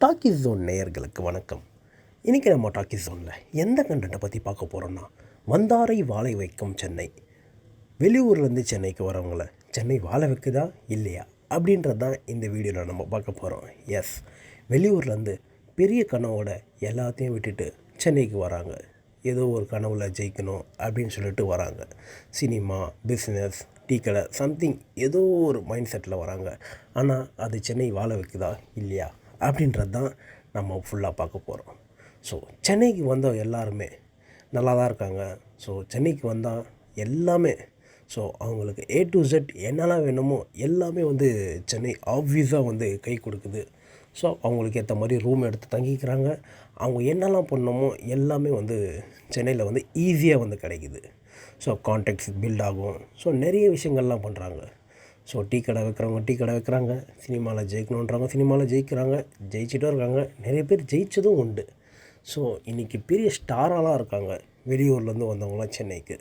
Talkies zone நேயர்களுக்கு வணக்கம். இன்றைக்கி நம்ம டாக்கிஸ் ஜோனில் எந்த கண்டென்ட்டை பற்றி பார்க்க போகிறோன்னா, வந்தாரை வாழ வைக்கும் சென்னை. வெளியூர்லேருந்து சென்னைக்கு வரவங்கள சென்னை வாழ வைக்குதா இல்லையா அப்படின்றது தான் இந்த வீடியோவில் நம்ம பார்க்க போகிறோம். எஸ், வெளியூர்லேருந்து பெரிய கனவோட எல்லாத்தையும் விட்டுட்டு சென்னைக்கு வராங்க. ஏதோ ஒரு கனவில் ஜெயிக்கணும் அப்படின்னு சொல்லிட்டு வராங்க. சினிமா, பிஸ்னஸ், டீ கடை, சம்திங் ஏதோ ஒரு மைண்ட் செட்டில் வராங்க. ஆனால் அது சென்னை வாழ வைக்குதா இல்லையா அப்படின்றது தான் நம்ம ஃபுல்லாக பார்க்க போகிறோம். ஸோ சென்னைக்கு வந்த எல்லாருமே நல்லா தான் இருக்காங்க. ஸோ சென்னைக்கு வந்தால் எல்லாமே அவங்களுக்கு A to Z என்னெல்லாம் வேணுமோ எல்லாமே சென்னை ஆப்வியஸாக கை கொடுக்குது. ஸோ அவங்களுக்கு ஏற்ற மாதிரி ரூம் எடுத்து தங்கிக்கிறாங்க. அவங்க என்னெல்லாம் பண்ணணுமோ எல்லாமே சென்னையில் ஈஸியாக கிடைக்குது. ஸோ கான்டாக்ட்ஸ் பில்ட் ஆகும். ஸோ நிறைய விஷயங்கள்லாம் பண்ணுறாங்க. ஸோ டீ கடை வைக்கிறவங்க டீ கடை வைக்கிறாங்க. சினிமாவில் ஜெயிக்கணுன்றவங்க சினிமாவில் ஜெயிக்கிறாங்க, ஜெயிச்சிட்டும் இருக்காங்க. நிறைய பேர் ஜெயிச்சதும் உண்டு. ஸோ இன்றைக்கி பெரிய ஸ்டாராலாம் இருக்காங்க வெளியூர்லேருந்து வந்தவங்களாம் சென்னைக்கு.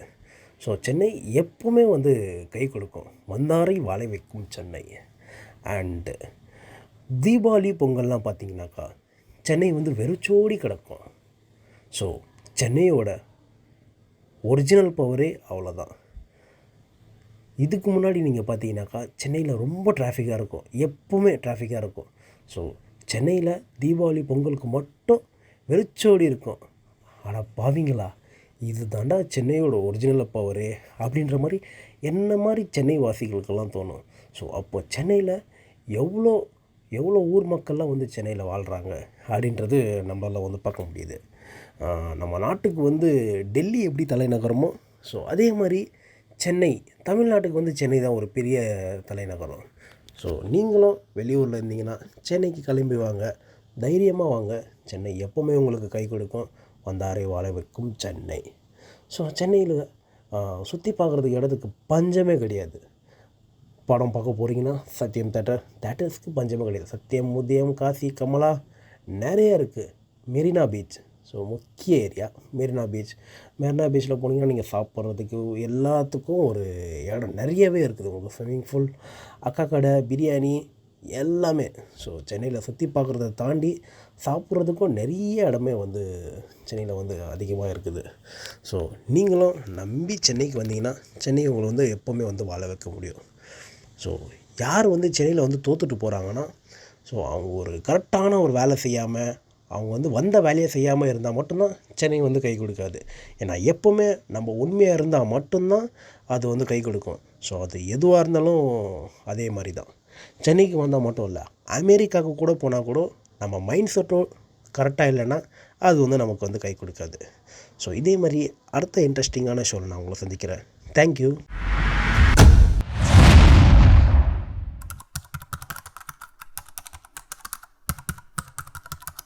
ஸோ சென்னை எப்போவுமே கை கொடுக்கும். வந்தாரை வாழ வைக்கும் சென்னை. அண்டு தீபாவளி பொங்கல்லாம் பார்த்திங்கனாக்கா சென்னை வெறிச்சோடி கிடக்கும். ஸோ சென்னையோட ஒரிஜினல் பவரே அவ்வளோதான். இதுக்கு முன்னாடி நீங்கள் பார்த்தீங்கன்னாக்கா சென்னையில் ரொம்ப டிராஃபிக்காக இருக்கும், எப்போவுமே டிராஃபிக்காக இருக்கும். ஸோ சென்னையில் தீபாவளி பொங்கலுக்கு மட்டும் வெறிச்சோடி இருக்கும். ஆனால் பாவீங்களா, இது தாண்டா சென்னையோட ஒரிஜினல் பவரே அப்படின்ற மாதிரி என்ன மாதிரி சென்னை வாசிகளுக்கெல்லாம் தோணும். ஸோ அப்போ சென்னையில் எவ்வளோ எவ்வளோ ஊர் மக்கள்லாம் சென்னையில் வாழ்கிறாங்க அப்படின்றது நம்மளால் பார்க்க முடியுது. நம்ம நாட்டுக்கு டெல்லி எப்படி தலைநகரமோ, ஸோ அதே மாதிரி சென்னை, தமிழ்நாட்டுக்கு சென்னை தான் ஒரு பெரிய தலைநகரம். ஸோ நீங்களும் வெளியூரில் இருந்தீங்கன்னா சென்னைக்கு கிளம்பி வாங்க, தைரியமாக வாங்க. சென்னை எப்போவுமே உங்களுக்கு கை கொடுக்கும். வந்தாரை வாழ வைக்கும் சென்னை. ஸோ சென்னையில் சுற்றி பார்க்குறதுக்கு இடத்துக்கு பஞ்சமே கிடையாது. படம் பார்க்க போகிறீங்கன்னா சத்யம் தேட்டர்ஸ்க்கு பஞ்சமே கிடையாது. சத்யம், உதயம், காசி, கமலா நிறைய இருக்குது. மெரினா பீச், ஸோ முக்கிய ஏரியா மெரினா பீச். மெரினா பீச்சில் போனீங்கன்னா நீங்கள் சாப்பிட்றதுக்கு எல்லாத்துக்கும் ஒரு இடம் நிறையவே இருக்குது. உங்களுக்கு ஸ்விம்மிங் பூல், அக்கா கடை, பிரியாணி எல்லாமே. ஸோ சென்னையில் சுற்றி பார்க்குறத தாண்டி சாப்பிட்றதுக்கும் நிறைய இடமே சென்னையில் அதிகமாக இருக்குது. ஸோ நீங்களும் நம்பி சென்னைக்கு வந்தீங்கன்னா சென்னை உங்களை எப்போவுமே வாழ வைக்க முடியும். ஸோ யார் சென்னையில் தோற்றுட்டு போகிறாங்கன்னா, ஸோ அவங்க ஒரு கரெக்டான ஒரு வேலை செய்யாமல், அவங்க வந்த வேலையை செய்யாமல் இருந்தால் மட்டும்தான் சென்னை கை கொடுக்காது. ஏன்னா எப்போவுமே நம்ம உண்மையாக இருந்தால் மட்டும்தான் அது கை கொடுக்கும். ஸோ அது எதுவாக இருந்தாலும் அதே மாதிரி தான். சென்னைக்கு வந்தால் மட்டும் இல்லை, அமெரிக்காவுக்கு கூட போனால் கூட நம்ம மைண்ட் செட்டும் கரெக்டாக இல்லைன்னா அது நமக்கு கை கொடுக்காது. ஸோ இதே மாதிரி அடுத்த இன்ட்ரெஸ்டிங்கான ஷோவில் நான் உங்களை சந்திக்கிறேன். தேங்க்யூ.